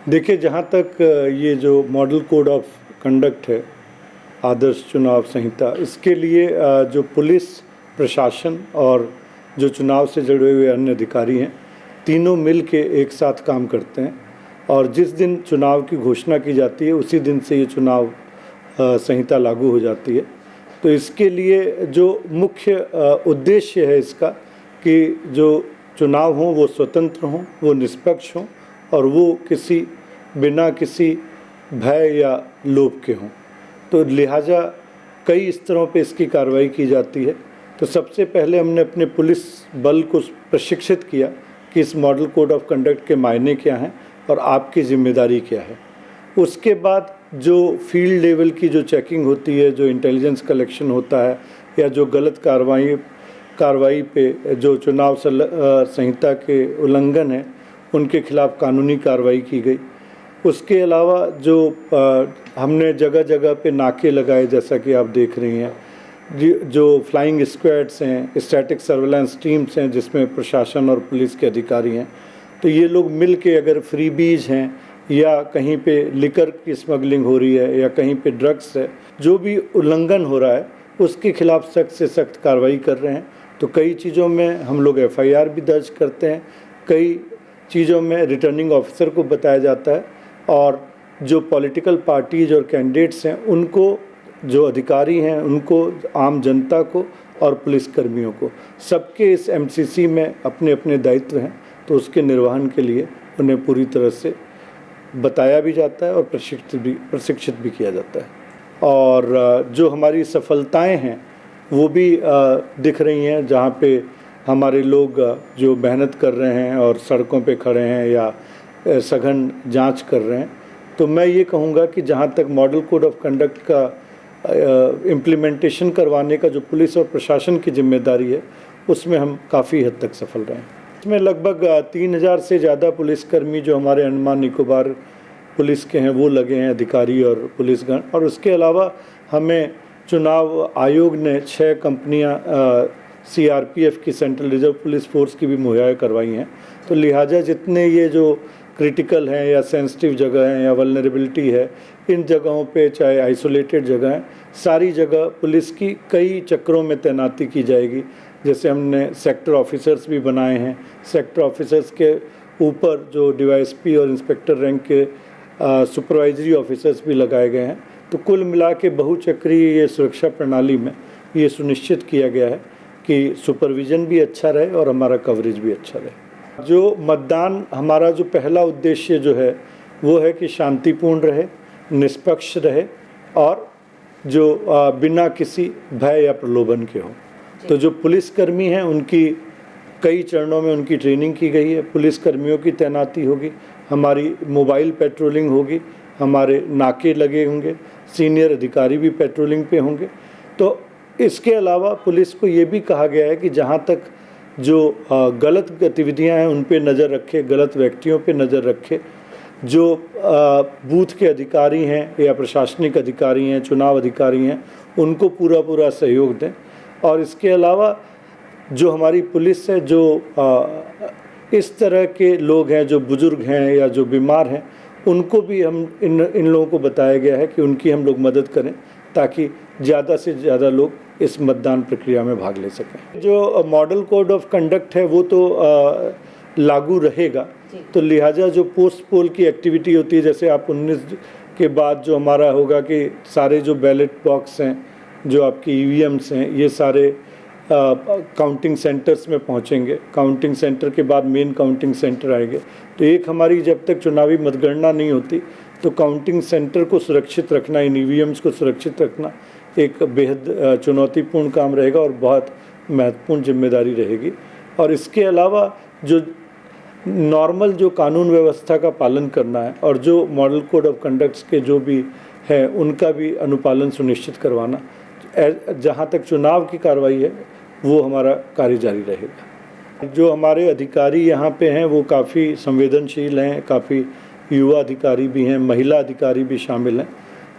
देखिए, जहाँ तक ये जो मॉडल कोड ऑफ कंडक्ट है, आदर्श चुनाव संहिता, इसके लिए जो पुलिस प्रशासन और जो चुनाव से जुड़े हुए अन्य अधिकारी हैं, तीनों मिल के एक साथ काम करते हैं और जिस दिन चुनाव की घोषणा की जाती है उसी दिन से ये चुनाव संहिता लागू हो जाती है। तो इसके लिए जो मुख्य उद्देश्य है इसका कि जो चुनाव हों वो स्वतंत्र हों, वो निष्पक्ष हों और वो बिना किसी भय या लोभ के हों। तो लिहाजा कई स्तरों पे इसकी कार्रवाई की जाती है। तो सबसे पहले हमने अपने पुलिस बल को प्रशिक्षित किया कि इस मॉडल कोड ऑफ कंडक्ट के मायने क्या हैं और आपकी जिम्मेदारी क्या है। उसके बाद जो फील्ड लेवल की जो चेकिंग होती है, जो इंटेलिजेंस कलेक्शन होता है या जो गलत कार्रवाई पे जो चुनाव संहिता के उल्लंघन है उनके खिलाफ कानूनी कार्रवाई की गई। उसके अलावा जो हमने जगह जगह पे नाके लगाए, जैसा कि आप देख रही हैं, जो फ्लाइंग स्क्वाड्स हैं, स्टैटिक सर्वेलेंस टीम्स हैं जिसमें प्रशासन और पुलिस के अधिकारी हैं। तो ये लोग मिल के अगर फ्रीबीज हैं या कहीं पे लिकर की स्मगलिंग हो रही है या कहीं पे ड्रग्स है, जो भी उल्लंघन हो रहा है उसके खिलाफ सख्त से सख्त कार्रवाई कर रहे हैं। तो कई चीज़ों में हम लोग FIR भी दर्ज करते हैं, कई चीज़ों में रिटर्निंग ऑफिसर को बताया जाता है और जो पॉलिटिकल पार्टीज और कैंडिडेट्स हैं उनको, जो अधिकारी हैं उनको, आम जनता को और पुलिसकर्मियों को, सबके इस MCC में अपने अपने दायित्व हैं। तो उसके निर्वहन के लिए उन्हें पूरी तरह से बताया भी जाता है और प्रशिक्षित भी किया जाता है। और जो हमारी सफलताएं हैं वो भी दिख रही हैं, जहाँ पे हमारे लोग जो मेहनत कर रहे हैं और सड़कों पे खड़े हैं या सघन जांच कर रहे हैं। तो मैं ये कहूँगा कि जहाँ तक मॉडल कोड ऑफ कंडक्ट का इम्प्लीमेंटेशन करवाने का जो पुलिस और प्रशासन की जिम्मेदारी है, उसमें हम काफ़ी हद तक सफल रहे हैं। इसमें लगभग 3000 से ज़्यादा पुलिसकर्मी जो हमारे अंडमान निकोबार पुलिस के हैं वो लगे हैं, अधिकारी और पुलिसगण। और उसके अलावा हमें चुनाव आयोग ने 6 कंपनियां CRPF की, सेंट्रल रिजर्व पुलिस फोर्स की भी मुहैया करवाई हैं। तो लिहाजा जितने ये जो क्रिटिकल हैं या सेंसिटिव जगह हैं या वल्नरेबिलिटी है, इन जगहों पे, चाहे आइसोलेटेड जगह हैं, सारी जगह पुलिस की कई चक्रों में तैनाती की जाएगी। जैसे हमने सेक्टर ऑफिसर्स भी बनाए हैं, सेक्टर ऑफिसर्स के ऊपर जो DYSP और इंस्पेक्टर रैंक के सुपरवाइजरी ऑफिसर्स भी लगाए गए हैं। तो कुल मिला के बहुचक्रीय ये सुरक्षा प्रणाली में ये सुनिश्चित किया गया है कि सुपरविज़न भी अच्छा रहे और हमारा कवरेज भी अच्छा रहे। जो मतदान, हमारा जो पहला उद्देश्य जो है वो है कि शांतिपूर्ण रहे, निष्पक्ष रहे और जो बिना किसी भय या प्रलोभन के हो। तो जो पुलिसकर्मी हैं उनकी कई चरणों में उनकी ट्रेनिंग की गई है। पुलिसकर्मियों की तैनाती होगी, हमारी मोबाइल पेट्रोलिंग होगी, हमारे नाके लगे होंगे, सीनियर अधिकारी भी पेट्रोलिंग पे होंगे। तो इसके अलावा पुलिस को ये भी कहा गया है कि जहाँ तक जो गलत गतिविधियाँ हैं उन पे नज़र रखे, गलत व्यक्तियों पे नज़र रखे, जो बूथ के अधिकारी हैं या प्रशासनिक अधिकारी हैं, चुनाव अधिकारी हैं, उनको पूरा सहयोग दें। और इसके अलावा जो हमारी पुलिस है, जो इस तरह के लोग हैं जो बुज़ुर्ग हैं या जो बीमार हैं, उनको भी हम इन लोगों को बताया गया है कि उनकी हम लोग मदद करें ताकि ज़्यादा से ज़्यादा लोग इस मतदान प्रक्रिया में भाग ले सकें। जो मॉडल कोड ऑफ कंडक्ट है वो तो लागू रहेगा। तो लिहाजा जो पोस्ट पोल की एक्टिविटी होती है, जैसे आप 19 के बाद जो हमारा होगा कि सारे जो बैलेट बॉक्स हैं, जो आपकी EVMs हैं, ये सारे काउंटिंग सेंटर्स में पहुंचेंगे। काउंटिंग सेंटर के बाद मेन काउंटिंग सेंटर आएंगे। तो एक हमारी जब तक चुनावी मतगणना नहीं होती तो काउंटिंग सेंटर को सुरक्षित रखना, इन EVMs को सुरक्षित रखना एक बेहद चुनौतीपूर्ण काम रहेगा और बहुत महत्वपूर्ण जिम्मेदारी रहेगी। और इसके अलावा जो नॉर्मल जो कानून व्यवस्था का पालन करना है और जो मॉडल कोड ऑफ कंडक्ट्स के जो भी है उनका भी अनुपालन सुनिश्चित करवाना, जहाँ तक चुनाव की कार्रवाई है वो हमारा कार्य जारी रहेगा। जो हमारे अधिकारी यहाँ पे हैं वो काफ़ी संवेदनशील हैं, काफ़ी युवा अधिकारी भी हैं, महिला अधिकारी भी शामिल हैं।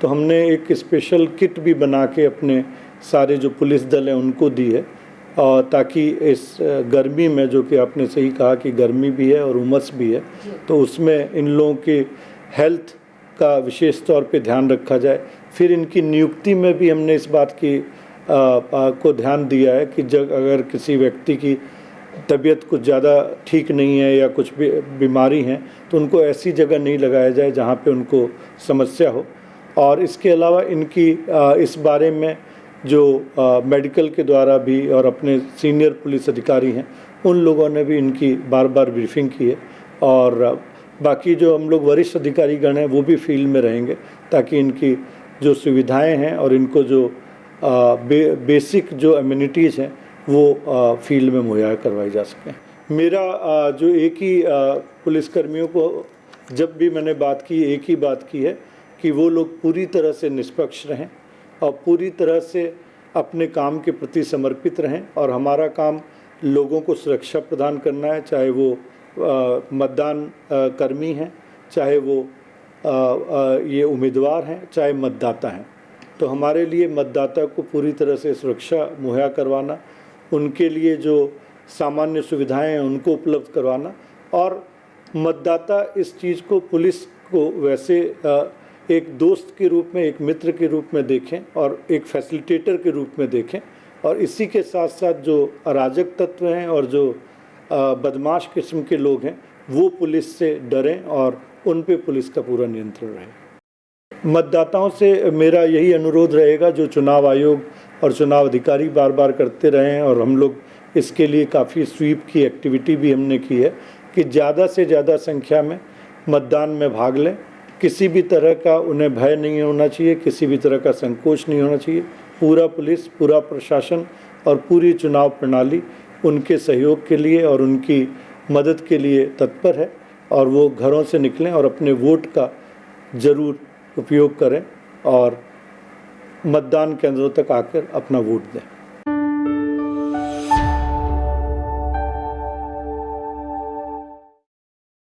तो हमने एक स्पेशल किट भी बना के अपने सारे जो पुलिस दल हैं उनको दी है, और ताकि इस गर्मी में, जो कि आपने सही कहा कि गर्मी भी है और उमस भी है, तो उसमें इन लोगों के हेल्थ का विशेष तौर पे ध्यान रखा जाए। फिर इनकी नियुक्ति में भी हमने इस बात की को ध्यान दिया है कि अगर किसी व्यक्ति की तबीयत कुछ ज़्यादा ठीक नहीं है या कुछ भी बीमारी है तो उनको ऐसी जगह नहीं लगाया जाए जहाँ पे उनको समस्या हो। और इसके अलावा इनकी इस बारे में जो मेडिकल के द्वारा भी और अपने सीनियर पुलिस अधिकारी हैं उन लोगों ने भी इनकी बार बार ब्रीफिंग की है। और बाकी जो हम लोग वरिष्ठ अधिकारीगण हैं वो भी फील्ड में रहेंगे ताकि इनकी जो सुविधाएं हैं और इनको जो बेसिक जो एमिनिटीज़ हैं वो फील्ड में मुहैया करवाई जा सकें। मेरा जो एक ही पुलिसकर्मियों को जब भी मैंने बात की एक ही बात की है कि वो लोग पूरी तरह से निष्पक्ष रहें और पूरी तरह से अपने काम के प्रति समर्पित रहें। और हमारा काम लोगों को सुरक्षा प्रदान करना है, चाहे वो मतदान कर्मी हैं, चाहे वो ये उम्मीदवार हैं, चाहे मतदाता हैं। तो हमारे लिए मतदाता को पूरी तरह से सुरक्षा मुहैया करवाना, उनके लिए जो सामान्य सुविधाएं हैं उनको उपलब्ध करवाना और मतदाता इस चीज़ को पुलिस को वैसे एक दोस्त के रूप में, एक मित्र के रूप में देखें और एक फैसिलिटेटर के रूप में देखें। और इसी के साथ साथ जो अराजक तत्व हैं और जो बदमाश किस्म के लोग हैं वो पुलिस से डरें और उन पे पुलिस का पूरा नियंत्रण रहे। मतदाताओं से मेरा यही अनुरोध रहेगा जो चुनाव आयोग और चुनाव अधिकारी बार बार करते रहे हैं और हम लोग इसके लिए काफ़ी स्वीप की एक्टिविटी भी हमने की है कि ज़्यादा से ज़्यादा संख्या में मतदान में भाग लें। किसी भी तरह का उन्हें भय नहीं होना चाहिए, किसी भी तरह का संकोच नहीं होना चाहिए। पूरा पुलिस, पूरा प्रशासन और पूरी चुनाव प्रणाली उनके सहयोग के लिए और उनकी मदद के लिए तत्पर है और वो घरों से निकलें और अपने वोट का ज़रूर उपयोग करें और मतदान केंद्रों तक आकर अपना वोट दें।